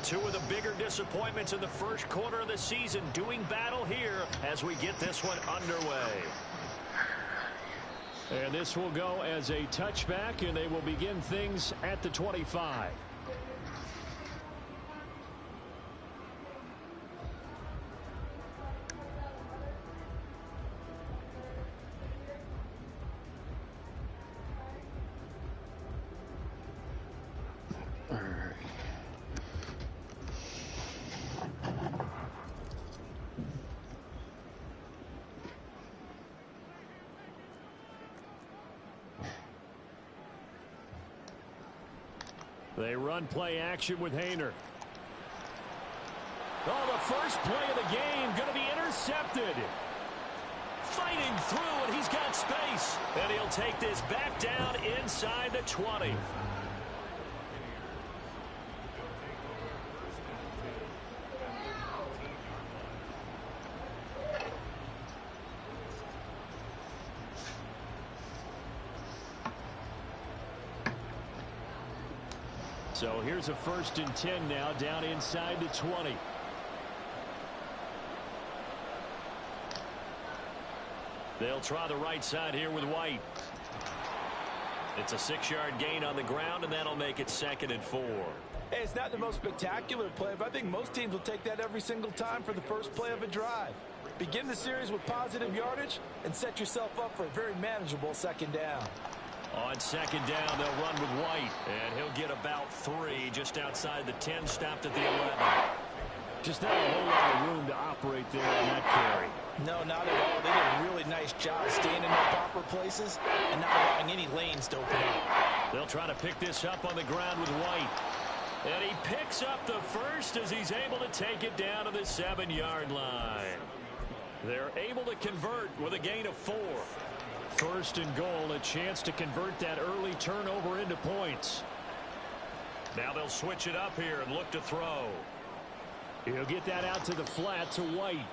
two of the bigger disappointments in the first quarter of the season doing battle here as we get this one underway. And this will go as a touchback, and they will begin things at the 25. They run play action with Hayner. Oh, the first play of the game going to be intercepted. Fighting through, and he's got space. And he'll take this back down inside the 20. So here's a 1st and 10 now down inside the 20. They'll try the right side here with White. It's a 6-yard gain on the ground, and that'll make it 2nd and 4. Hey, it's not the most spectacular play, but I think most teams will take that every single time for the first play of a drive. Begin the series with positive yardage and set yourself up for a very manageable 2nd down. On 2nd down, they'll run with White, and he'll get about 3 just outside the 10, stopped at the 11. Just not a whole lot of room to operate there on that carry. No, not at all. They did a really nice job staying in their proper places and not allowing any lanes to open up. They'll try to pick this up on the ground with White. And he picks up the first as he's able to take it down to the 7-yard line. They're able to convert with a gain of 4. 1st and goal, a chance to convert that early turnover into points. Now they'll switch it up here and look to throw. He'll get that out to the flat to White.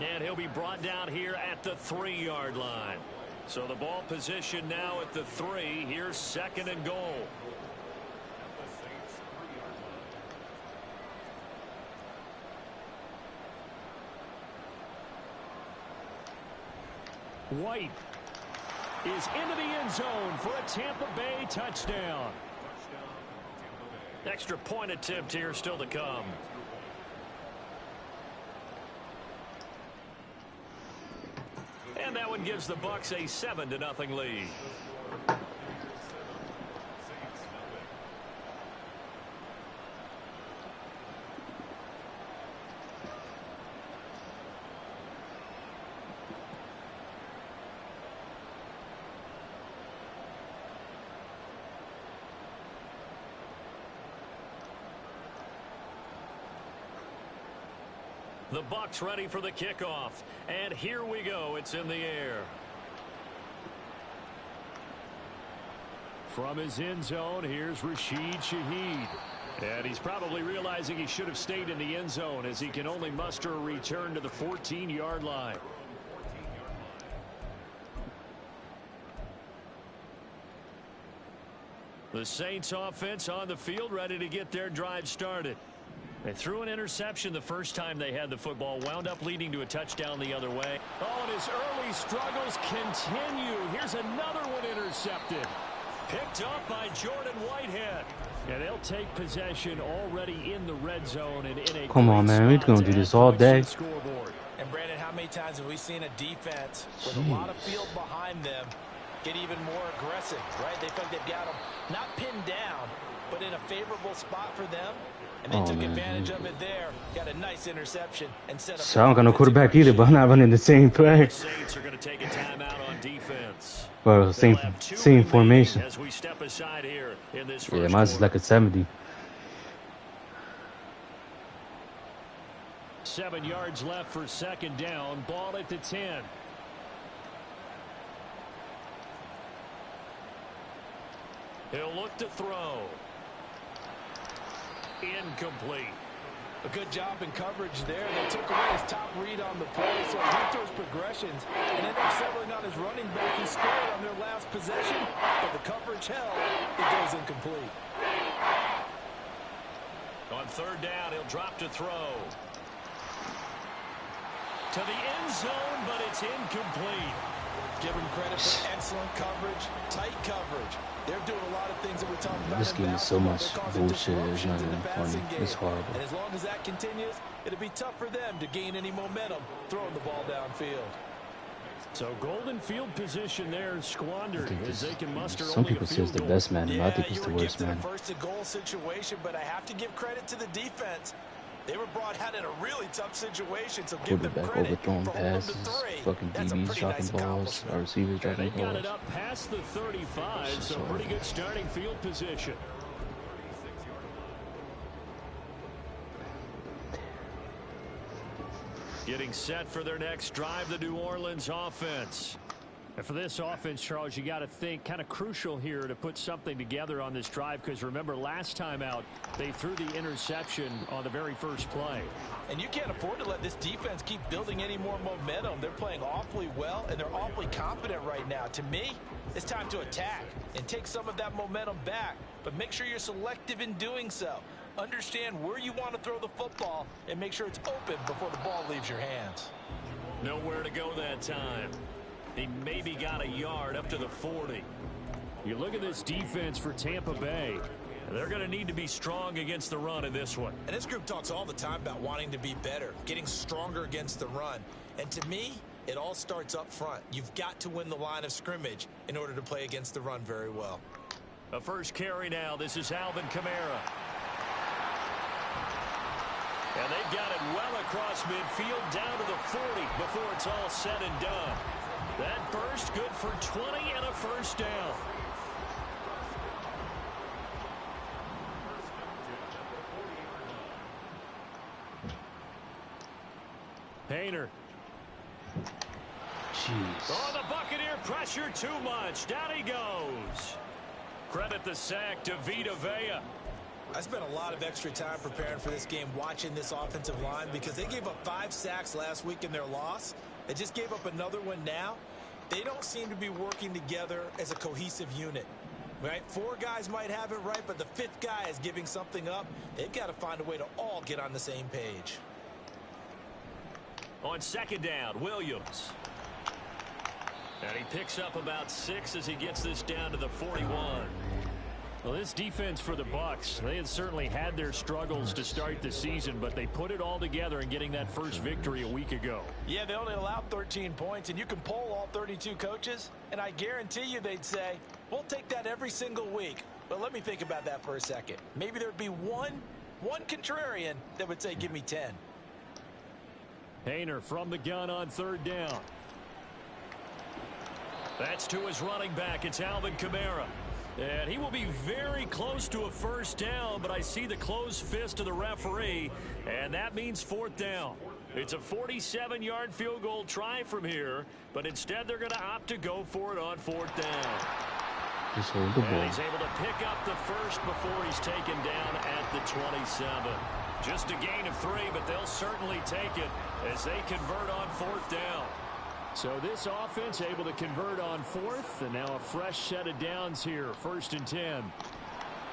And he'll be brought down here at the 3-yard line. So the ball position now at the 3. Here's 2nd and goal. White is into the end zone for a Tampa Bay touchdown. Extra point attempt here still to come. And that one gives the Bucks a 7-0 lead. The Bucks ready for the kickoff. And here we go. It's in the air. From his end zone, here's Rashid Shaheed. And he's probably realizing he should have stayed in the end zone as he can only muster a return to the 14-yard line. The Saints offense on the field ready to get their drive started. They threw an interception the first time they had the football, wound up leading to a touchdown the other way. Oh, and his early struggles continue. Here's another one intercepted. Picked up by Jordan Whitehead. And they'll take possession already in the red zone and in a Come on, man. We're going to do this all day. And, Brandon, how many times have we seen a defense with a lot of field behind them get even more aggressive, right? They feel like they've got them not pinned down, but in a favorable spot for them. And they took advantage of it there. Got a nice interception and set up. So I don't got no quarterback either, but I'm not running the same play. The Saints are going to take a timeout on defense. Well, same formation. As we step aside here in this Yeah, mine's is like a 70. 7 yards left for 2nd down. Ball at the 10. He'll look to throw. Incomplete. A good job in coverage there. They took away his top read on the play, so he went to his progressions and ended up settling on his running back. He scored on their last possession, but the coverage held. It goes incomplete. On third down, he'll drop to throw. To the end zone, but it's incomplete. Give them credit for excellent coverage, tight coverage. They're doing a lot of things that we talked about. This game is so much bullshit. It's not even funny. It's horrible. And as long as that continues, it'll be tough for them to gain any momentum throwing the ball downfield. So golden field position there squandered as they can muster some people say it's the best man, but I think it's the worst man. First and goal situation, but I have to give credit to the defense. They were brought out in a really tough situation, so give them credit. Overthrowing passes, fucking DBs dropping balls, our receivers dropping balls. They got it up past the 35, so pretty good starting field position. Getting set for their next drive, the New Orleans offense. And for this offense, Charles, you got to think kind of crucial here to put something together on this drive, because remember last time out they threw the interception on the very first play. And you can't afford to let this defense keep building any more momentum. They're playing awfully well, and they're awfully confident right now. To me, it's time to attack and take some of that momentum back, but make sure you're selective in doing so. Understand where you want to throw the football and make sure it's open before the ball leaves your hands. Nowhere to go that time. He maybe got a yard up to the 40. You look at this defense for Tampa Bay. They're going to need to be strong against the run in this one. And this group talks all the time about wanting to be better, getting stronger against the run. And to me, it all starts up front. You've got to win the line of scrimmage in order to play against the run very well. A first carry now. This is Alvin Kamara. And they've got it well across midfield down to the 40 before it's all said and done. That burst good for 20 and a first down. Painter. Jeez. Oh, the Buccaneer pressure too much. Down he goes. Credit the sack to Vita Vea. I spent a lot of extra time preparing for this game, watching this offensive line, because they gave up 5 sacks last week in their loss. They just gave up another one now. They don't seem to be working together as a cohesive unit. Right? 4 guys might have it right, but the 5th guy is giving something up. They've got to find a way to all get on the same page. On second down, Williams. And he picks up about 6 as he gets this down to the 41. Well, this defense for the Bucks, they had certainly had their struggles to start the season, but they put it all together in getting that first victory a week ago. Yeah, they only allowed 13 points, and you can poll all 32 coaches, and I guarantee you they'd say, we'll take that every single week. But let me think about that for a second. Maybe there'd be one contrarian that would say, give me 10. Painter from the gun on third down. That's to his running back. It's Alvin Kamara. And he will be very close to a first down, but I see the closed fist of the referee, and that means 4th down. It's a 47-yard field goal try from here, but instead they're going to opt to go for it on 4th down. Just hold the ball. And he's able to pick up the first before he's taken down at the 27. Just a gain of 3, but they'll certainly take it as they convert on 4th down. So this offense able to convert on 4th, and now a fresh set of downs here, 1st and 10.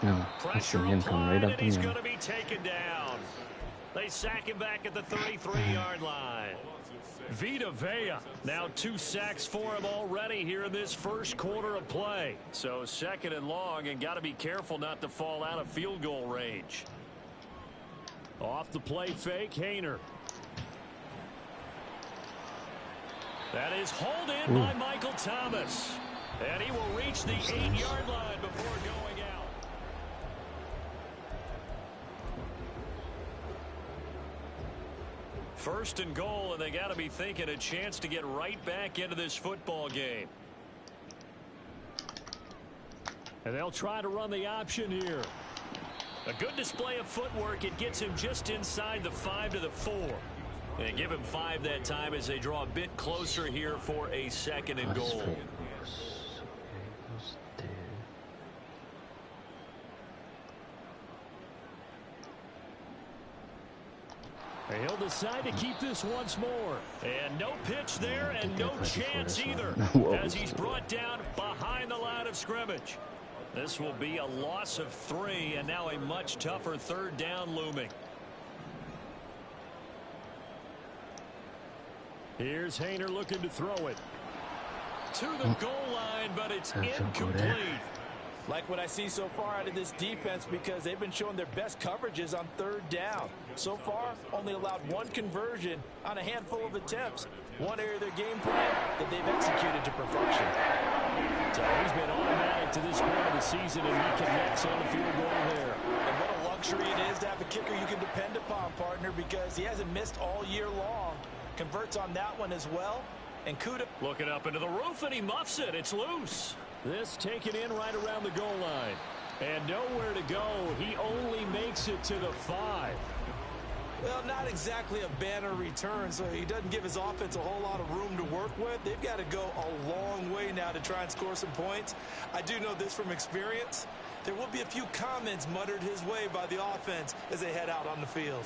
No, I see him come right up and he's going to be taken down. They sack him back at the 33-yard line. Vita Vea, now 2 sacks for him already here in this first quarter of play. So 2nd and long, and got to be careful not to fall out of field goal range. Off the play fake, Haener. That is hauled in by Michael Thomas. And he will reach the 8-yard line before going out. First and goal, and they got to be thinking a chance to get right back into this football game. And they'll try to run the option here. A good display of footwork. It gets him just inside the 5 to the 4. They give him 5 that time as they draw a bit closer here for a 2nd and goal. And he'll decide to keep this once more. And no pitch there and no chance either as he's brought down behind the line of scrimmage. This will be a loss of 3, and now a much tougher 3rd down looming. Here's Haener looking to throw it. To the goal line, but it's incomplete. Like what I see so far out of this defense, because they've been showing their best coverages on 3rd down. So far, only allowed 1 conversion on a handful of attempts. One area of their game plan that they've executed to perfection. So he's been automatic to this point of the season, and he connects on the field goal there. And what a luxury it is to have a kicker you can depend upon, partner, because he hasn't missed all year long. Converts on that one as well. And Kuda looking up into the roof, and he muffs it. It's loose. This taken in right around the goal line. And nowhere to go. He only makes it to the 5. Well, not exactly a banner return, so he doesn't give his offense a whole lot of room to work with. They've got to go a long way now to try and score some points. I do know this from experience. There will be a few comments muttered his way by the offense as they head out on the field.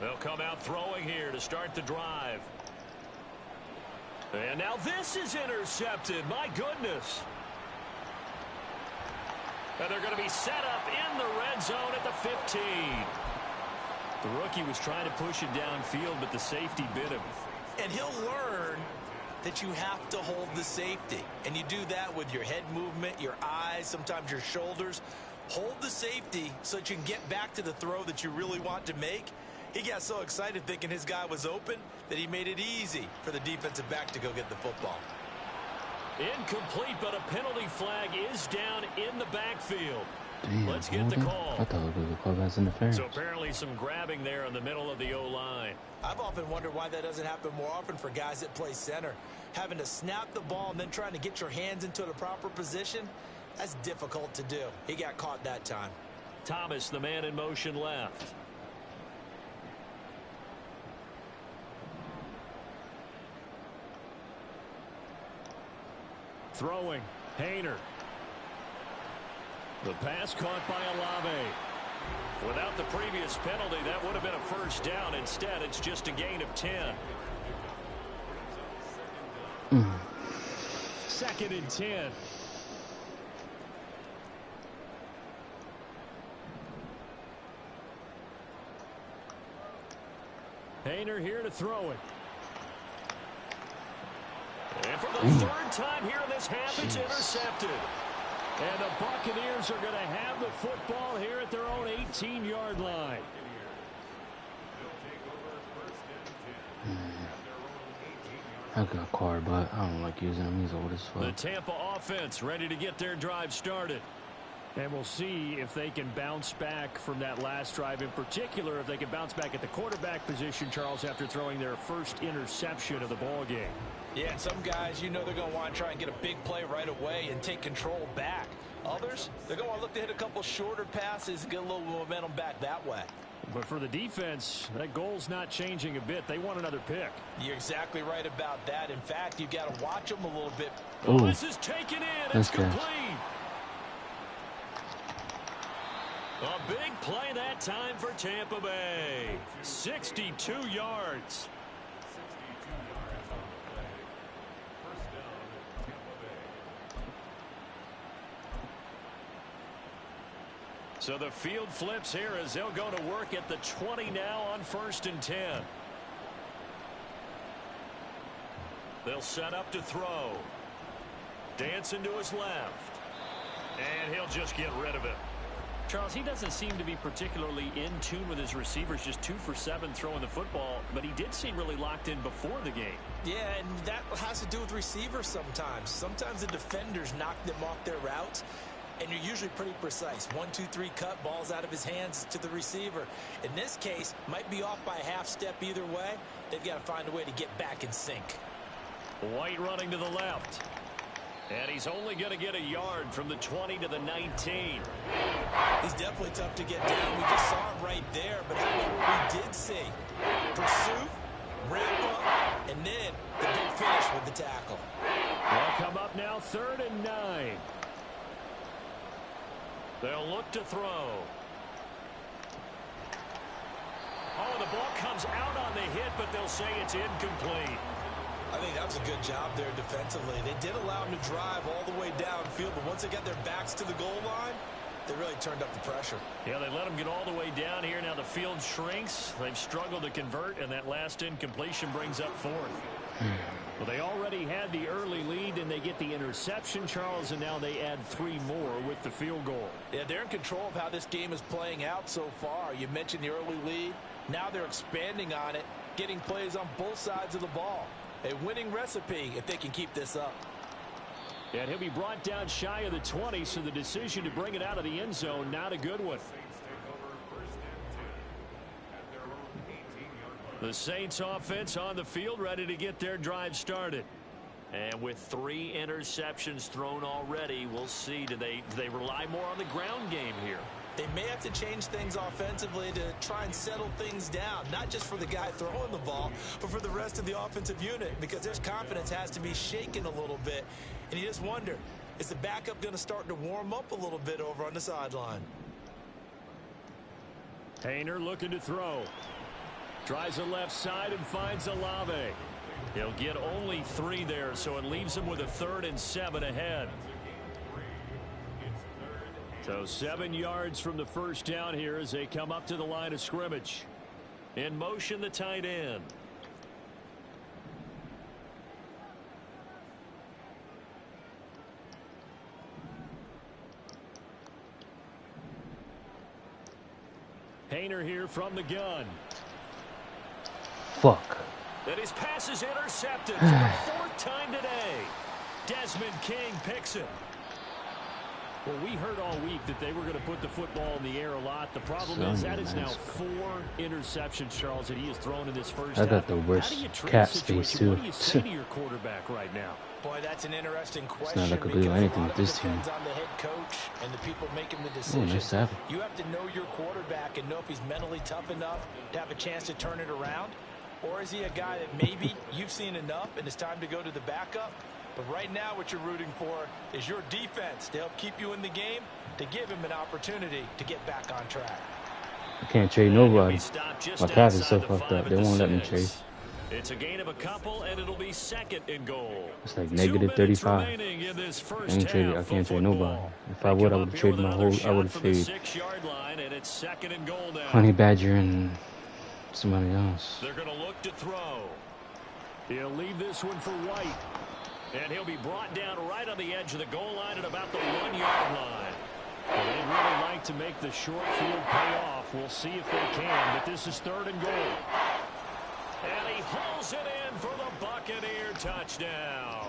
They'll come out throwing here to start the drive. And now this is intercepted. My goodness. And they're going to be set up in the red zone at the 15. The rookie was trying to push it downfield, but the safety bit him. And he'll learn that you have to hold the safety. And you do that with your head movement, your eyes, sometimes your shoulders. Hold the safety so that you can get back to the throw that you really want to make. He got so excited thinking his guy was open that he made it easy for the defensive back to go get the football. Incomplete, but a penalty flag is down in the backfield. Damn, let's get the call. I thought it was a clubhouse interference. So apparently some grabbing there in the middle of the O-line. I've often wondered why that doesn't happen more often for guys that play center. Having to snap the ball and then trying to get your hands into the proper position, that's difficult to do. He got caught that time. Thomas, the man in motion left. Throwing, Haener. The pass caught by Olave. Without the previous penalty, that would have been a first down. Instead, it's just a gain of 10. 2nd and 10. Haener here to throw it. And for the 3rd time here in this half, it's intercepted. And the Buccaneers are going to have the football here at their own 18-yard line. I got Carr, but I don't like using him. He's old as fuck. The Tampa offense ready to get their drive started. And we'll see if they can bounce back from that last drive. In particular, if they can bounce back at the quarterback position, Charles, after throwing their first interception of the ball game. Yeah, and some guys, you know they're going to want to try and get a big play right away and take control back. Others, they're going to want to look to hit a couple shorter passes and get a little momentum back that way. But for the defense, that goal's not changing a bit. They want another pick. You're exactly right about that. In fact, you've got to watch them a little bit. Oh, this is taken in. It's complete. A big play that time for Tampa Bay. 62 yards. So the field flips here as they'll go to work at the 20 now on 1st and 10. They'll set up to throw. Dancing to his left. And he'll just get rid of it. Charles, he doesn't seem to be particularly in tune with his receivers, just 2 for 7 throwing the football, but he did seem really locked in before the game. Yeah, and that has to do with receivers sometimes. Sometimes the defenders knock them off their routes, and you're usually pretty precise. 1, 2, 3 cut, balls out of his hands to the receiver. In this case, might be off by a half step either way. They've got to find a way to get back in sync. White running to the left. And he's only going to get a yard from the 20 to the 19. He's definitely tough to get down. We just saw it right there, but how about what we did see? Pursuit, ramp up, and then the big finish with the tackle. They'll come up now 3rd and 9. They'll look to throw. Oh, the ball comes out on the hit, but they'll say it's incomplete. I think that was a good job there defensively. They did allow them to drive all the way downfield, but once they got their backs to the goal line, they really turned up the pressure. Yeah, they let them get all the way down here. Now the field shrinks. They've struggled to convert, and that last incompletion brings up fourth. Well, they already had the early lead, and they get the interception, Charles, and now they add 3 more with the field goal. Yeah, they're in control of how this game is playing out so far. You mentioned the early lead. Now they're expanding on it, getting plays on both sides of the ball. A winning recipe if they can keep this up. And he'll be brought down shy of the 20, so the decision to bring it out of the end zone, not a good one. The Saints offense on the field, ready to get their drive started. And with 3 interceptions thrown already, we'll see. Do they rely more on the ground game here? They may have to change things offensively to try and settle things down, not just for the guy throwing the ball, but for the rest of the offensive unit, because their confidence has to be shaken a little bit. And you just wonder, is the backup going to start to warm up a little bit over on the sideline? Hayner looking to throw. Tries the left side and finds Olave. He'll get only 3 there, so it leaves him with a 3rd and 7 ahead. So 7 yards from the first down here as they come up to the line of scrimmage. In motion, the tight end. Hayner here from the gun. Fuck. And his pass is intercepted for the 4th time today. Desmond King picks it. Well, we heard all week that they were going to put the football in the air a lot. The problem is that is now 4 interceptions, Charles, that he has thrown in this first half. I got the worst cat space, too. What do you say to your quarterback right now? Boy, that's an interesting question. It's not like I could do anything with this team. Depends on the head coach and the people making the Oh, decisions. nice tackle. You have to know your quarterback and know if he's mentally tough enough to have a chance to turn it around. Or is he a guy that maybe you've seen enough and it's time to go to the backup? But right now what you're rooting for is your defense to help keep you in the game, to give him an opportunity to get back on track. I can't trade nobody. My calf is so fucked up. They won't let me trade. It's a gain of a couple, and it'll be 2nd and goal. It's like negative 35. I can't trade nobody. If I would, I would have traded my whole. I would have traded Honey Badger and somebody else. They're going to look to throw. He'll leave this one for White. And he'll be brought down right on the edge of the goal line at about the 1-yard line. Well, they'd really like to make the short field pay off. We'll see if they can, but this is 3rd and goal. And he hauls it in for the Buccaneer touchdown.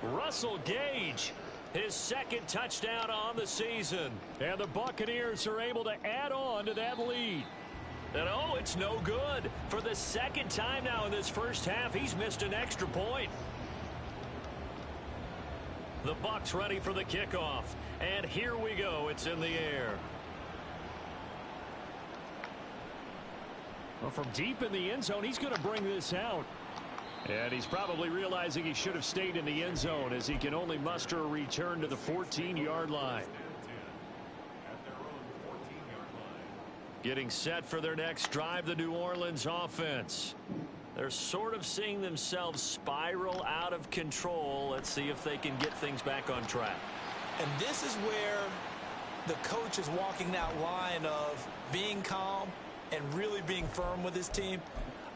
Russell Gage, his 2nd touchdown on the season. And the Buccaneers are able to add on to that lead. And oh, it's no good. For the 2nd time now in this first half, he's missed an extra point. The Bucks ready for the kickoff. And here we go. It's in the air. Well, from deep in the end zone, he's going to bring this out. And he's probably realizing he should have stayed in the end zone as he can only muster a return to the 14-yard line. Getting set for their next drive, the New Orleans offense. They're sort of seeing themselves spiral out of control. Let's see if they can get things back on track. And this is where the coach is walking that line of being calm and really being firm with his team.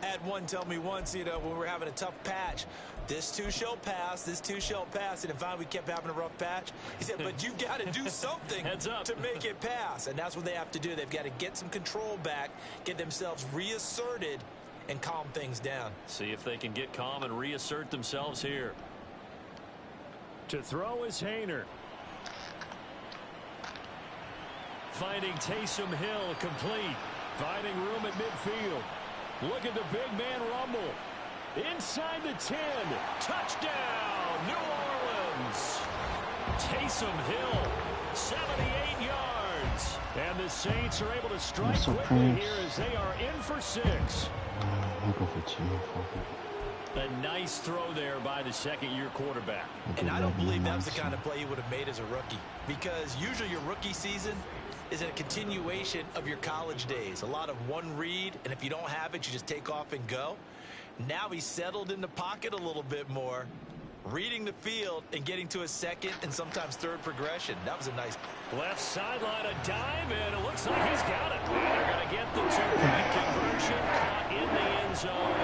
I had one tell me once, when we were having a tough patch, this too shall pass, this too shall pass. And if finally we kept having a rough patch, he said, but you got to do something to make it pass. And that's what they have to do. They've got to get some control back, get themselves reasserted, and calm things down. See if they can get calm and reassert themselves here. To throw is Hayner. Finding Taysom Hill complete. Finding room at midfield. Look at the big man rumble. Inside the 10. Touchdown, New Orleans. Taysom Hill, 78 yards. And the Saints are able to strike quickly here as they are in for 6. A nice throw there by the 2nd-year quarterback. And I don't believe that was the kind of play he would have made as a rookie. Because usually your rookie season is a continuation of your college days. A lot of one read, and if you don't have it, you just take off and go. Now he's settled in the pocket a little bit more, reading the field and getting to a second and sometimes third progression. That was a nice. Left sideline, a dive, and it looks like he's got it. They're going to get the two-point conversion, caught in the end zone,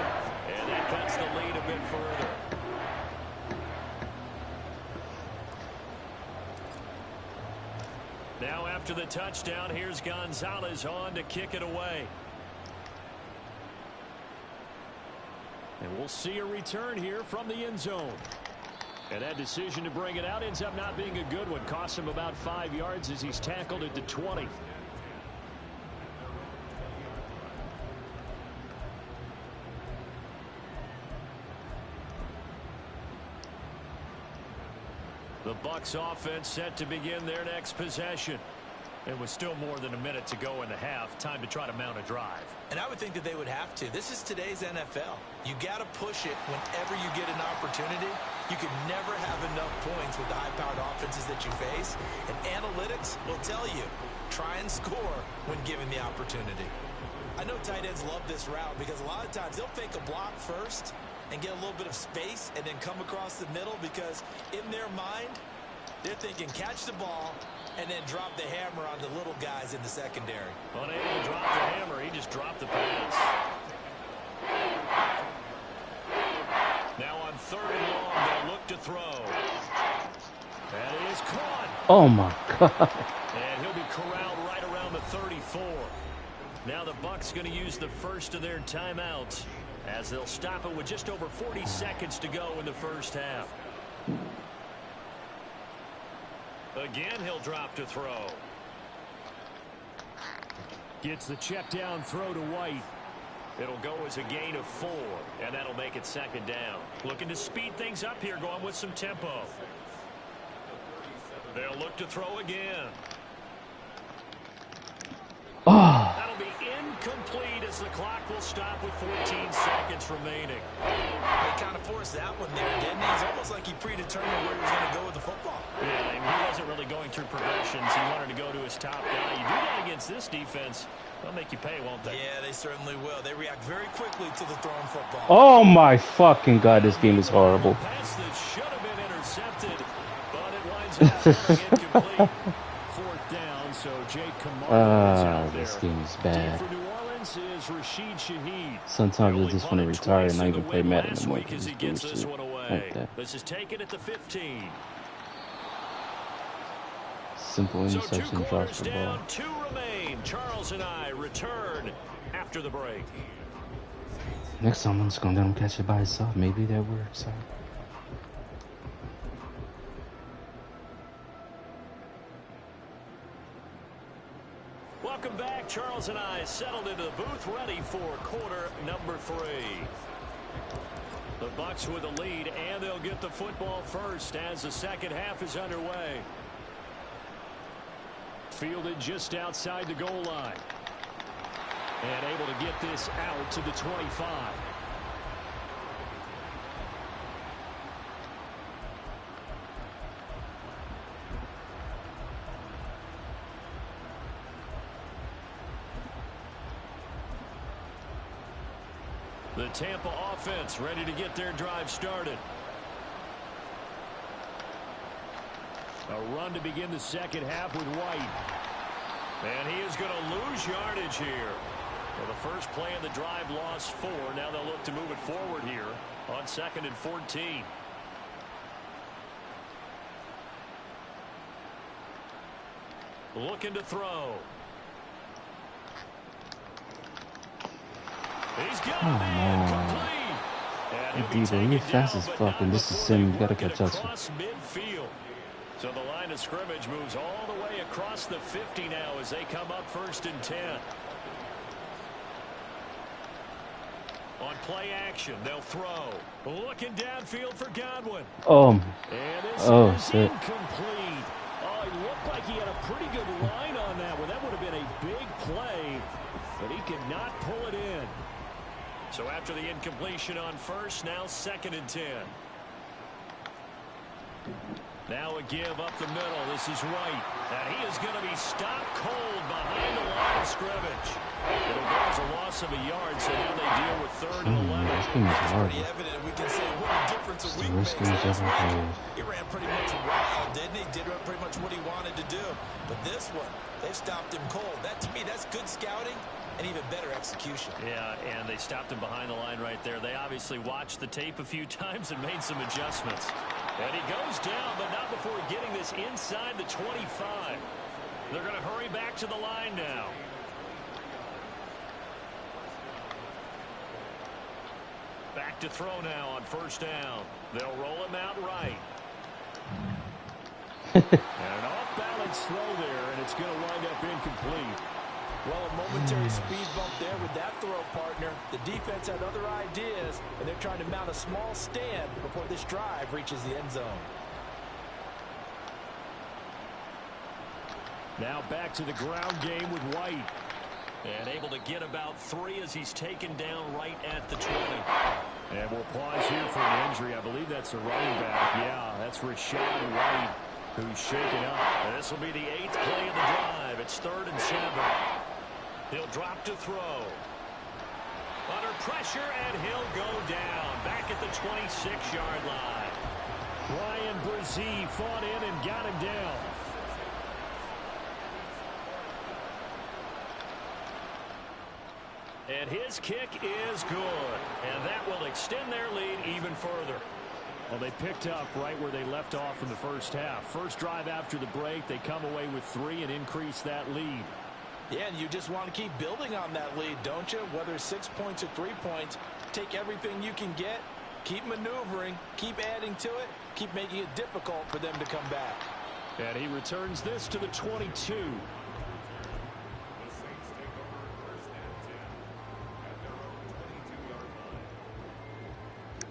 and that cuts the lead a bit further. Now after the touchdown, here's Gonzalez on to kick it away. And we'll see a return here from the end zone. And that decision to bring it out ends up not being a good one. Costs him about 5 yards as he's tackled at the 20. The Bucks offense set to begin their next possession. And with still more than a minute to go in the half, time to try to mount a drive. And I would think that they would have to. This is today's NFL. You got to push it whenever you get an opportunity. You can never have enough points with the high-powered offenses that you face. And analytics will tell you, try and score when given the opportunity. I know tight ends love this route because a lot of times they'll fake a block first and get a little bit of space and then come across the middle because in their mind, they're thinking catch the ball and then drop the hammer on the little guys in the secondary. Unable to drop the hammer, he just dropped the pass. Now on 3rd and long, they'll look to throw. That is caught. Oh my God. And he'll be corralled right around the 34. Now the Bucks going to use the first of their timeouts as they'll stop it with just over 40 seconds to go in the first half. Again, he'll drop to throw. Gets the check down throw to White. It'll go as a gain of 4, and that'll make it 2nd down. Looking to speed things up here, going with some tempo. They'll look to throw again. Oh. That'll be incomplete as the clock will stop with 14 seconds remaining. They kind of forced that one there, didn't he? It's almost like he predetermined where he was going to go with the football. Yeah, I mean, he wasn't really going through progressions. He wanted to go to his top guy. You do that against this defense, they'll make you pay, won't they? Yeah, they certainly will. They react very quickly to the thrown football. Oh my fucking God, this game is horrible. Pass that should have been intercepted, but it winds up being incomplete. 4th down, so Jake Kamara this game is bad. For New Orleans is Rashid Shaheed. Sometimes I just want to retire and not even play Madden last anymore. week as he gets this one away. Like that. This is taken at the 15. Simple So interception, 2 drops quarters the ball. down, 2 remain. Charles and I return after the break. Next time I'm just gonna let him catch it by himself. Maybe that works out. Welcome back. Charles and I settled into the booth, ready for quarter number 3. The Bucks with a lead, and they'll get the football first as the second half is underway. Fielded just outside the goal line. And able to get this out to the 25. The Tampa offense ready to get their drive started. A run to begin the second half with White. And he is going to lose yardage here. Well, the first play of the drive lost 4. Now they'll look to move it forward here on 2nd and 14. Looking to throw. He's got him in, complete. Dude, you're fast as fuck, and this is sim. You gotta catch up. Midfield. So the line of scrimmage moves all the way across the 50 now as they come up 1st and 10. On play action, they'll throw. Looking downfield for Godwin. And this is shit. Incomplete. Oh, he looked like he had a pretty good line on that one. That would have been a big play, but he could not pull it in. So after the incompletion on 1st, now 2nd and 10. Now a give up the middle. This is White. And he is going to be stopped cold behind the line of scrimmage. It'll go as a loss of a yard, so now they deal with 3rd and 11. It's pretty evident. We can say what a difference a week makes. Last week, he ran pretty much wild, didn't he? Did pretty much what he wanted to do. But this one, they stopped him cold. That, to me, that's good scouting and even better execution. Yeah, and they stopped him behind the line right there. They obviously watched the tape a few times and made some adjustments. And he goes down, but not before getting this inside the 25. They're going to hurry back to the line now. Back to throw now on 1st down. They'll roll him out right. And an off-balance throw there, and it's going to wind up incomplete. Well, a momentary speed bump there with that throw, partner. The defense had other ideas, and they're trying to mount a small stand before this drive reaches the end zone. Now back to the ground game with White. And able to get about 3 as he's taken down right at the 20. And we'll pause here for an injury. I believe that's the running back. Yeah, that's Rashad White, who's shaken up. And this will be the 8th play of the drive. It's 3rd and 7. He'll drop to throw. Under pressure, and he'll go down. Back at the 26-yard line. Ryan Brzee fought in and got him down. And his kick is good. And that will extend their lead even further. Well, they picked up right where they left off in the first half. First drive after the break, they come away with 3 and increase that lead. Yeah, and you just want to keep building on that lead, don't you? Whether 6 points or 3 points, take everything you can get, keep maneuvering, keep adding to it, keep making it difficult for them to come back. And he returns this to the 22.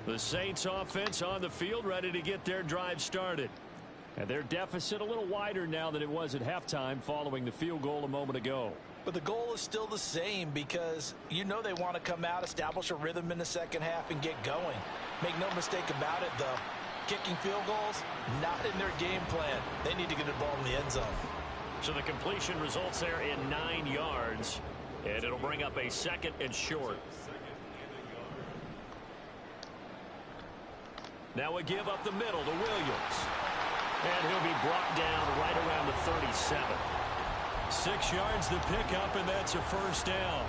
The Saints offense on the field, ready to get their drive started. And their deficit a little wider now than it was at halftime following the field goal a moment ago. But the goal is still the same because you know they want to come out, establish a rhythm in the second half, and get going. Make no mistake about it, though. Kicking field goals, not in their game plan. They need to get the ball in the end zone. So the completion results there in 9 yards. And it'll bring up a 2nd and short. Now we give up the middle to Williams. And he'll be brought down right around the 37. 6 yards to pick up, and that's a 1st down.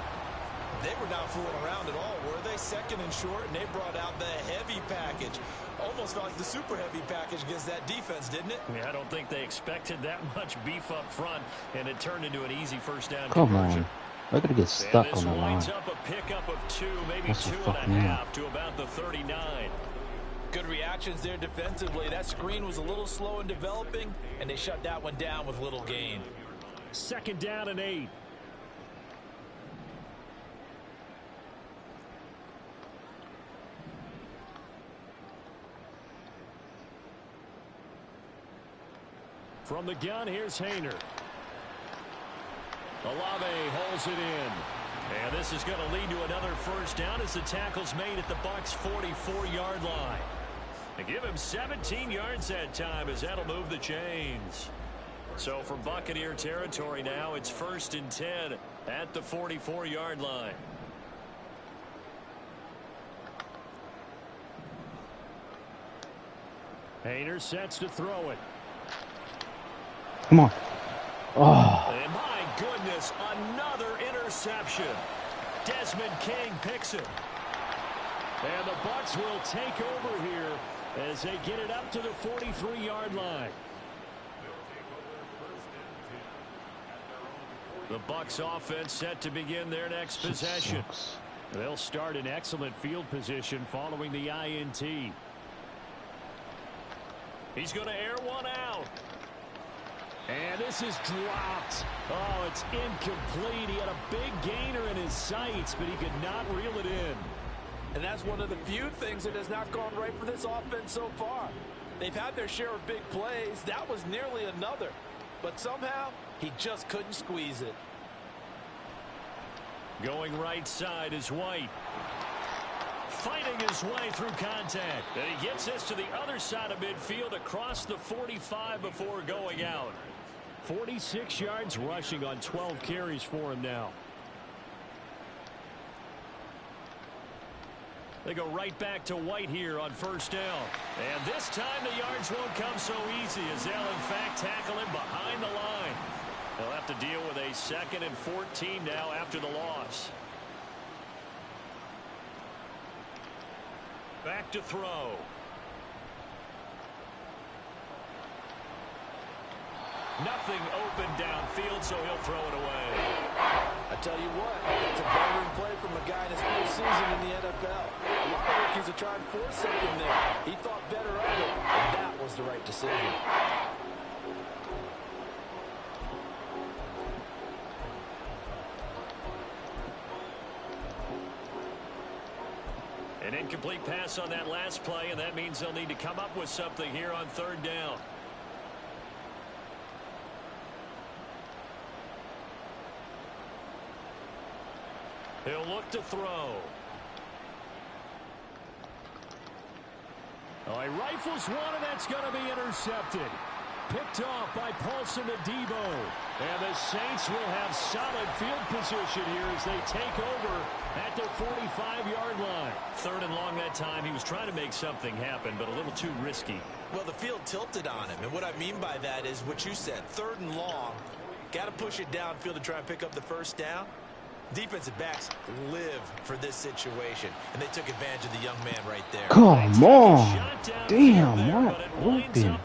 They were not fooling around at all, were they? 2nd and short, and they brought out the heavy package. Almost like the super heavy package against that defense, didn't it? Yeah, I don't think they expected that much beef up front, and it turned into an easy 1st down Come conversion. on. We're going to get stuck on the line. This winds up a pickup of 2, maybe That's 2.5 to about the 39. Good reactions there defensively. That screen was a little slow in developing, and they shut that one down with little gain. 2nd down and 8. From the gun, here's Hayner. Olave holds it in. And this is going to lead to another 1st down as the tackle's made at the Bucks' 44-yard line. They give him 17 yards that time as that'll move the chains. So from Buccaneer territory now, it's 1st and 10 at the 44-yard line. Hayner sets to throw it. Come on. Oh. And my goodness, another interception. Desmond King picks it. And the Bucks will take over here as they get it up to the 43-yard line. The Bucks offense set to begin their next possession. They'll start in excellent field position following the INT. He's going to air one out. And this is dropped. Oh, it's incomplete. He had a big gainer in his sights, but he could not reel it in. And that's one of the few things that has not gone right for this offense so far. They've had their share of big plays. That was nearly another. But somehow, he just couldn't squeeze it. Going right side is White. Fighting his way through contact. And he gets this to the other side of midfield across the 45 before going out. 46 yards rushing on 12 carries for him now. They go right back to White here on first down. And this time the yards won't come so easy as they'll in fact tackle him behind the line. They'll have to deal with a 2nd and 14 now after the loss. Back to throw. Nothing open downfield, so he'll throw it away. I tell you what, it's a veteran play from a guy in his first season in the NFL. A lot of rookies are trying to force something there. He thought better of it, and that was the right decision. An incomplete pass on that last play, and that means they'll need to come up with something here on 3rd down. He'll look to throw. Oh, he rifles one, and that's going to be intercepted. Picked off by Paulson Adebo. And the Saints will have solid field position here as they take over at their 45-yard line. 3rd and long that time. He was trying to make something happen, but a little too risky. Well, the field tilted on him, and what I mean by that is what you said. 3rd and long. Got to push it downfield to try and pick up the first down. Defensive backs live for this situation, and they took advantage of the young man right there. Come on. Damn, what open.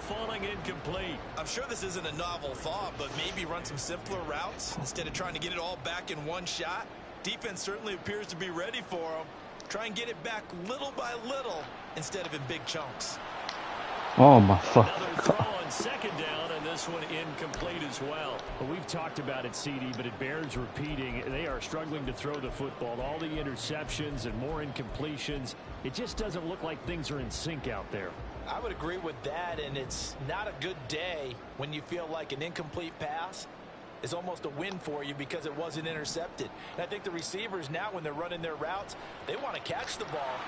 I'm sure this isn't a novel thought, but maybe run some simpler routes instead of trying to get it all back in one shot. Defense certainly appears to be ready for him. Try and get it back little by little instead of in big chunks. Oh, my fuck. Another throw on 2nd down, and this one incomplete as well. Well, we've talked about it, CD, but it bears repeating. They are struggling to throw the football. All the interceptions and more incompletions. It just doesn't look like things are in sync out there. I would agree with that, and it's not a good day when you feel like an incomplete pass is almost a win for you because it wasn't intercepted. And I think the receivers now, when they're running their routes, they want to catch the ball.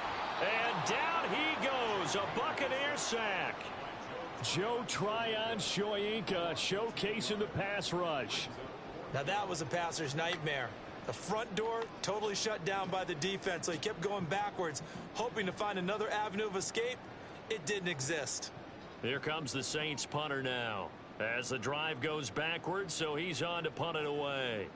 And down he goes, a Buccaneer sack. Joe Tryon-Shoyinka showcasing the pass rush. Now that was a passer's nightmare. The front door totally shut down by the defense, so he kept going backwards, hoping to find another avenue of escape. It didn't exist. Here comes the Saints punter now. As the drive goes backwards, so he's on to punt it away.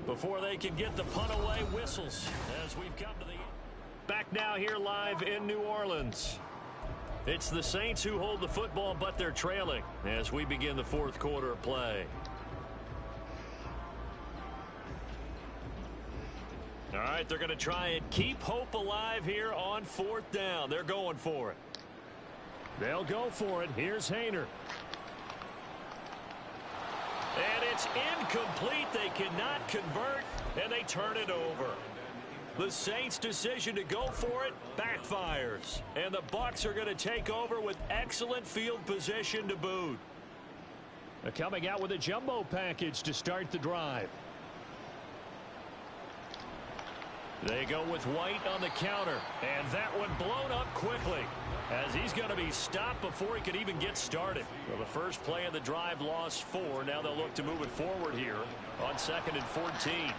Before they can get the punt away, whistles as we've come to the back now here live in New Orleans. It's the Saints who hold the football, but they're trailing as we begin the 4th quarter of play. All right, they're going to try and keep hope alive here on 4th down. They're going for it. They'll go for it. Here's Hayner. And it's incomplete. They cannot convert, and they turn it over. The Saints' decision to go for it backfires. And the Bucks are going to take over with excellent field position to boot. They're coming out with a jumbo package to start the drive. They go with White on the counter, and that one blown up quickly as he's going to be stopped before he could even get started. Well, the first play of the drive lost 4. Now they'll look to move it forward here on 2nd and 14.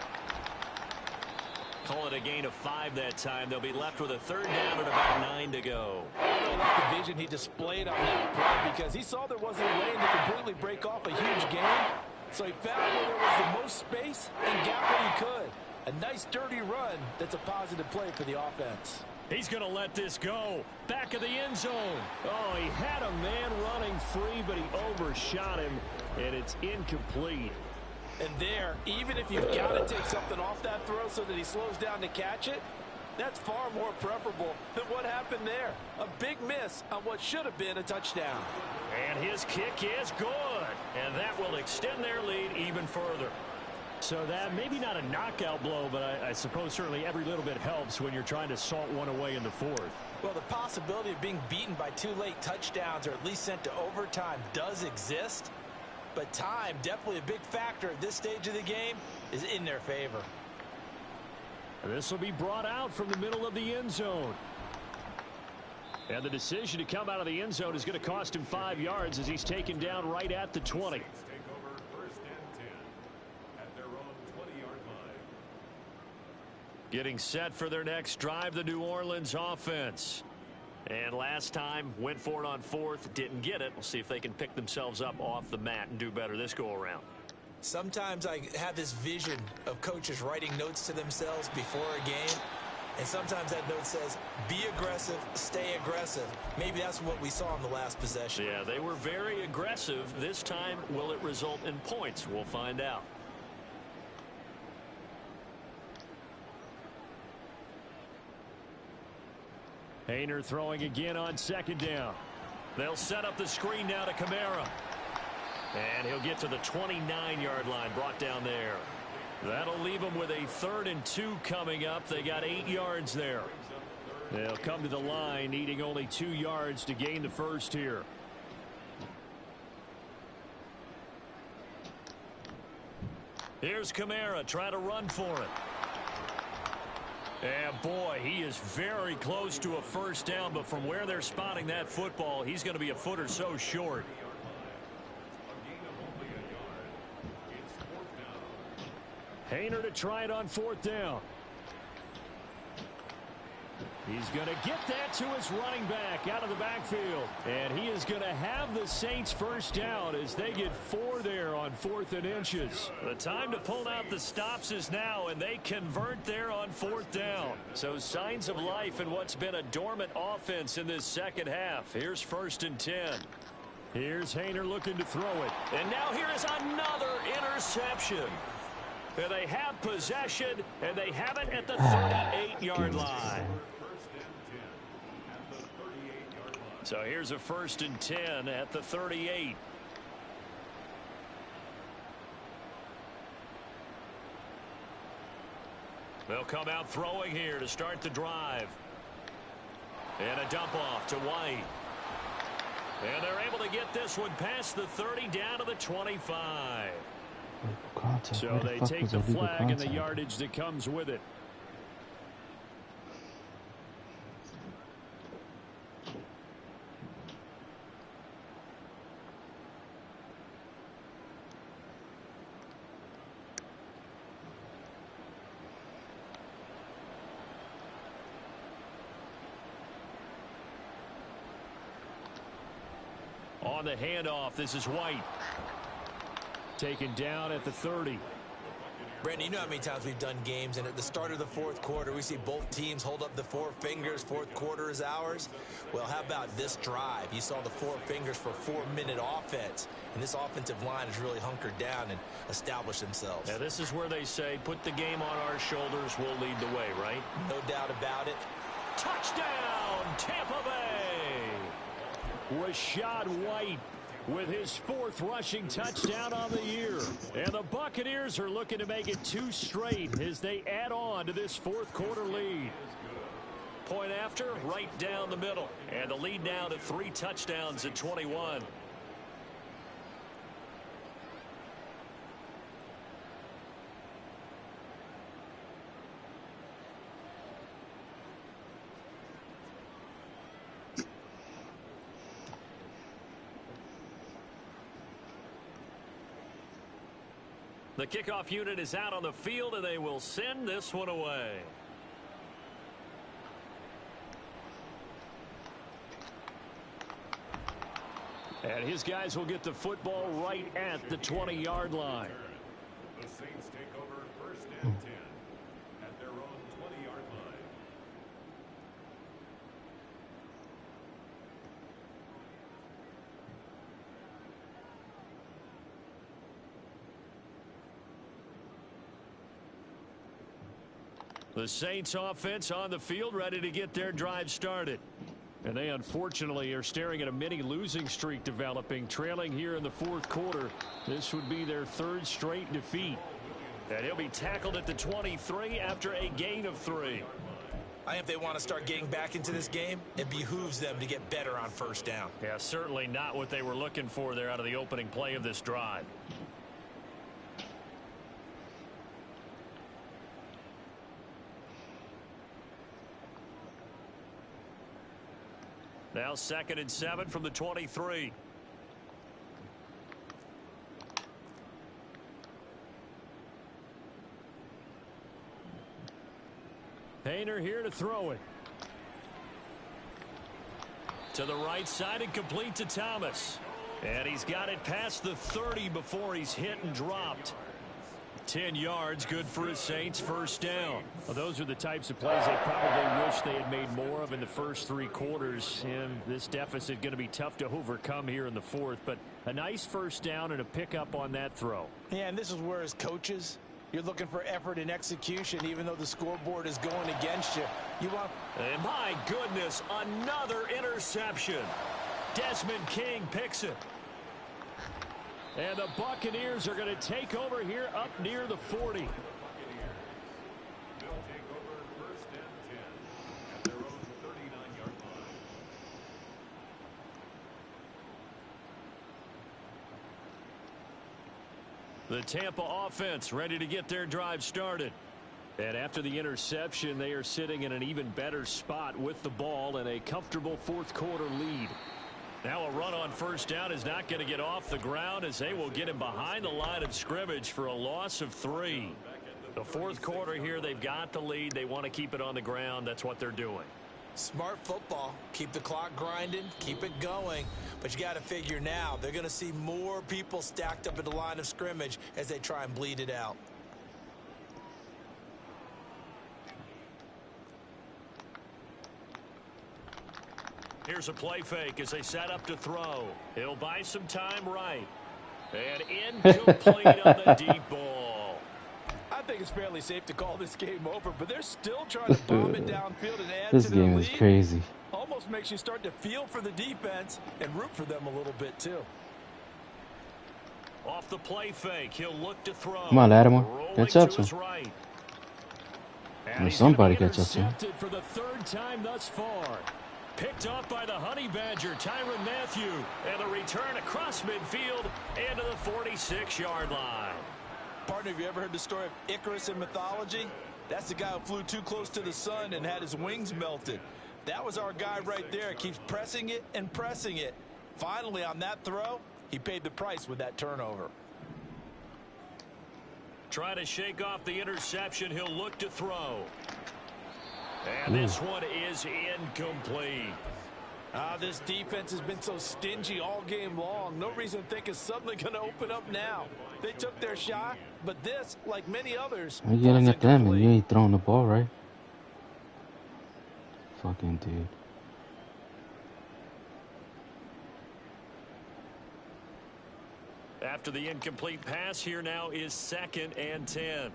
Call it a gain of 5 that time. They'll be left with a 3rd down and about 9 to go. I really like the vision he displayed on that play because he saw there wasn't a lane to completely break off a huge gain. So he found where there was the most space and got what he could. A nice dirty run that's a positive play for the offense. He's going to let this go. Back of the end zone. Oh, he had a man running free, but he overshot him, and it's incomplete. And there, even if you've got to take something off that throw so that he slows down to catch it, that's far more preferable than what happened there. A big miss on what should have been a touchdown. And his kick is good. And that will extend their lead even further. So that maybe not a knockout blow, but I suppose certainly every little bit helps when you're trying to salt one away in the 4th. Well, the possibility of being beaten by 2 late touchdowns or at least sent to overtime does exist. But time, definitely a big factor at this stage of the game, is in their favor. This will be brought out from the middle of the end zone. And the decision to come out of the end zone is going to cost him 5 yards as he's taken down right at the 20. Getting set for their next drive, the New Orleans offense. And last time, went for it on fourth, didn't get it. We'll see if they can pick themselves up off the mat and do better this go-around. Sometimes I have this vision of coaches writing notes to themselves before a game. And sometimes that note says, be aggressive, stay aggressive. Maybe that's what we saw in the last possession. Yeah, they were very aggressive. This time, will it result in points? We'll find out. Haener throwing again on second down. They'll set up the screen now to Kamara. And he'll get to the 29-yard line, brought down there. That'll leave them with a 3rd and 2 coming up. They got 8 yards there. They'll come to the line, needing only 2 yards to gain the first here. Here's Kamara trying to run for it. And boy, he is very close to a first down, but from where they're spotting that football, he's going to be a foot or so short. Haener to try it on 4th down. He's going to get that to his running back out of the backfield. And he is going to have the Saints first down as they get 4 there on 4th and inches. The time to pull out the stops is now, and they convert there on 4th down. So signs of life in what's been a dormant offense in this second half. Here's 1st and 10. Here's Haener looking to throw it. And now here is another interception. And they have possession, and they have it at the 38-yard line. So here's a 1st and 10 at the 38. They'll come out throwing here to start the drive. And a dump off to White. And they're able to get this one past the 30 down to the 25. So they take the flag and the yardage that comes with it. On the handoff, this is White. Taken down at the 30. Brandon, you know how many times we've done games, and at the start of the 4th quarter, we see both teams hold up the 4 fingers. 4th quarter is ours. Well, how about this drive? You saw the 4 fingers for 4-minute offense, and this offensive line has really hunkered down and established themselves. Yeah, this is where they say, put the game on our shoulders, we'll lead the way, right? No doubt about it. Touchdown, Tampa Bay! Rashad White with his 4th rushing touchdown on the year. And the Buccaneers are looking to make it 2 straight as they add on to this 4th quarter lead. Point after, right down the middle. And the lead now to 3 touchdowns at 21. The kickoff unit is out on the field, and they will send this one away. And his guys will get the football right at the 20-yard line. The Saints take over 1st and 10 at their own 20-yard line. The Saints offense on the field, ready to get their drive started. And they unfortunately are staring at a mini losing streak developing, trailing here in the 4th quarter. This would be their 3rd straight defeat. And he'll be tackled at the 23 after a gain of 3. I think if they want to start getting back into this game, it behooves them to get better on 1st down. Yeah, certainly not what they were looking for there out of the opening play of this drive. Now 2nd and 7 from the 23. Painter here to throw it. To the right side and complete to Thomas. And he's got it past the 30 before he's hit and dropped. 10 yards, good for his Saints, first down. Well, those are the types of plays they probably wish they had made more of in the first 3 quarters. And this deficit going to be tough to overcome here in the 4th. But a nice first down and a pickup on that throw. Yeah, and this is where as coaches, you're looking for effort and execution, even though the scoreboard is going against you. And my goodness, another interception. Desmond King picks it. And the Buccaneers are going to take over here up near the 40. They'll take over 1st and 10 at their own 39-yard line. The Tampa offense ready to get their drive started. And after the interception, they are sitting in an even better spot with the ball and a comfortable 4th quarter lead. Now a run on first down is not going to get off the ground as they will get him behind the line of scrimmage for a loss of 3. The 4th quarter here, they've got the lead. They want to keep it on the ground. That's what they're doing. Smart football. Keep the clock grinding. Keep it going. But you got to figure now they're going to see more people stacked up at the line of scrimmage as they try and bleed it out. Here's a play fake as they set up to throw. He'll buy some time right. And incomplete on the deep ball. I think it's fairly safe to call this game over, but they're still trying to bomb it downfield and add This to their game lead. is crazy. Almost makes you start to feel for the defense and root for them a little bit too. Off the play fake, he'll look to throw. Come on, Latimer. Rolling Catch up to to his him. right. And he's somebody gonna be catch up to him. intercepted for the 3rd time thus far. Picked off by the Honey Badger, Tyrann Mathieu. And the return across midfield into the 46-yard line. Partner, have you ever heard the story of Icarus in mythology? That's the guy who flew too close to the sun and had his wings melted. That was our guy right there. Keeps pressing it and pressing it. Finally, on that throw, he paid the price with that turnover. Trying to shake off the interception. He'll look to throw. And this one is incomplete. This defense has been so stingy all game long. No reason to think it's suddenly going to open up now. They took their shot, but this, like many others, You're yelling at them and you ain't throwing the ball right. Fucking dude. After the incomplete pass, here now is 2nd and 10.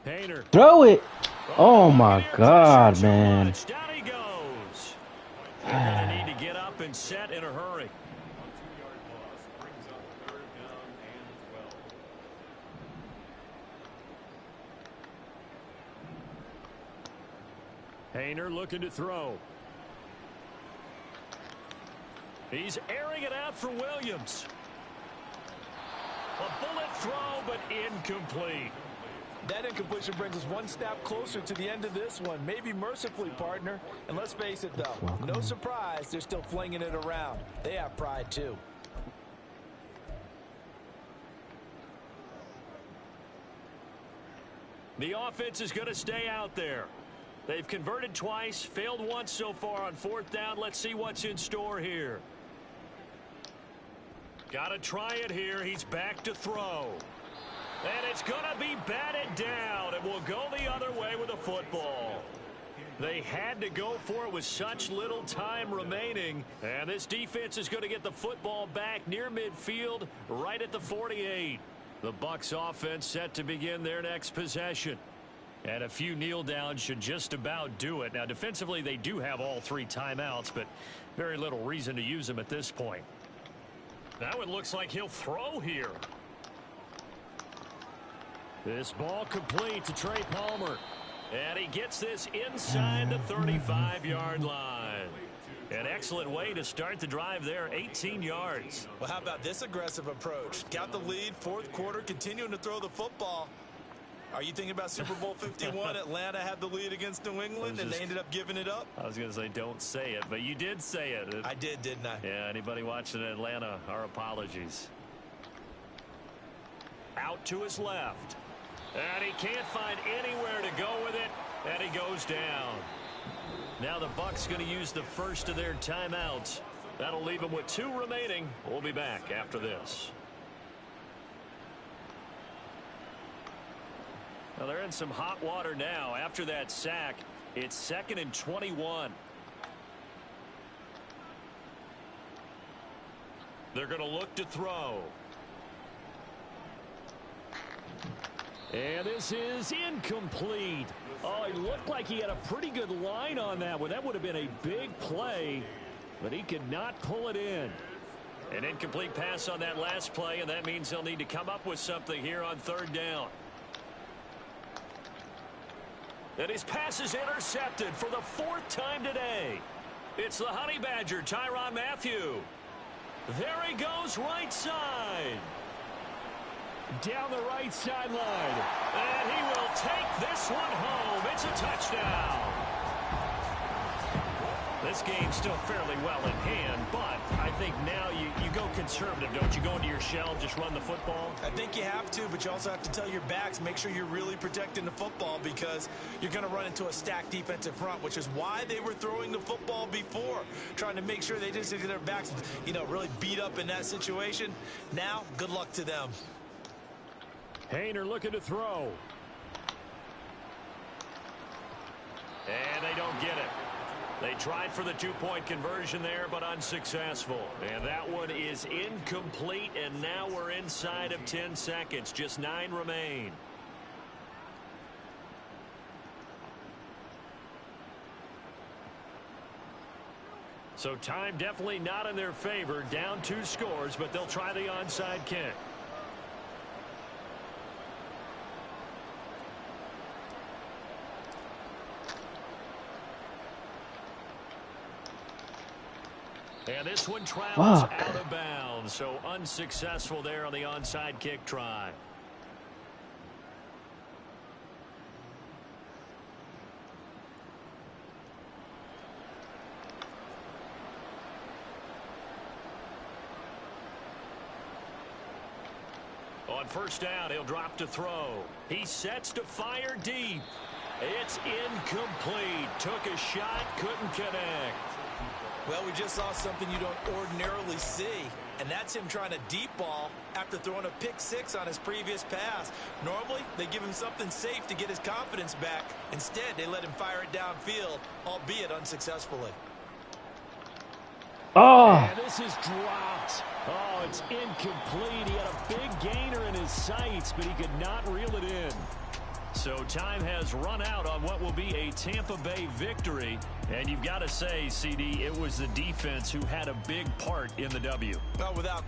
Painter. Throw it! Oh my God, man. Down he goes. They're going to need to get up and set in a hurry. 2-yard loss brings up 3rd down and 12. Painter looking to throw. He's airing it out for Williams. A bullet throw, but incomplete. That incompletion brings us one step closer to the end of this one. Maybe mercifully, partner. And let's face it, though, no surprise, they're still flinging it around. They have pride, too. The offense is going to stay out there. They've converted twice, failed once so far on 4th down. Let's see what's in store here. Got to try it here. He's back to throw. And it's going to be batted down, and we'll go the other way with the football. They had to go for it with such little time remaining. And this defense is going to get the football back near midfield, right at the 48. The Bucks offense set to begin their next possession. And a few kneel downs should just about do it. Now, defensively, they do have all 3 timeouts, but very little reason to use them at this point. Now it looks like he'll throw here. This ball complete to Trey Palmer. And he gets this inside the 35-yard line. An excellent way to start the drive there, 18 yards. Well, how about this aggressive approach? Got the lead, 4th quarter, continuing to throw the football. Are you thinking about Super Bowl 51? Atlanta had the lead against New England, and they ended up giving it up? I was going to say don't say it, but you did say it. I did, didn't I? Yeah, anybody watching Atlanta, our apologies. Out to his left. And he can't find anywhere to go with it, and he goes down. Now the Bucks going to use the first of their timeouts. That'll leave them with 2 remaining. We'll be back after this. Well, they're in some hot water now. After that sack, it's 2nd and 21. They're going to look to throw. And this is incomplete. Oh, it looked like he had a pretty good line on that one. That would have been a big play, but he could not pull it in. An incomplete pass on that last play, and that means they'll need to come up with something here on 3rd down. And his pass is intercepted for the 4th time today. It's the Honey Badger, Tyrann Mathieu. There he goes, right side. Down the right sideline. And he will take this one home. It's a touchdown. This game's still fairly well in hand, but I think now you go conservative, don't you? Go into your shell, just run the football? I think you have to, but you also have to tell your backs, make sure you're really protecting the football because you're going to run into a stacked defensive front, which is why they were throwing the football before, trying to make sure they didn't get their backs, really beat up in that situation. Now, good luck to them. Hayner looking to throw. And they don't get it. They tried for the 2-point conversion there, but unsuccessful. And that one is incomplete, and now we're inside of 10 seconds. Just 9 remain. So time definitely not in their favor. Down 2 scores, but they'll try the onside kick. And this one travels out of bounds, so unsuccessful there on the onside kick try. On 1st down, he'll drop to throw. He sets to fire deep. It's incomplete. Took a shot, couldn't connect. Well, we just saw something you don't ordinarily see, and that's him trying to deep ball after throwing a pick 6 on his previous pass. Normally, they give him something safe to get his confidence back. Instead, they let him fire it downfield, albeit unsuccessfully. And this is dropped. Oh, it's incomplete. He had a big gainer in his sights, but he could not reel it in. So time has run out on what will be a Tampa Bay victory. And you've got to say, CD, it was the defense who had a big part in the W. Well, without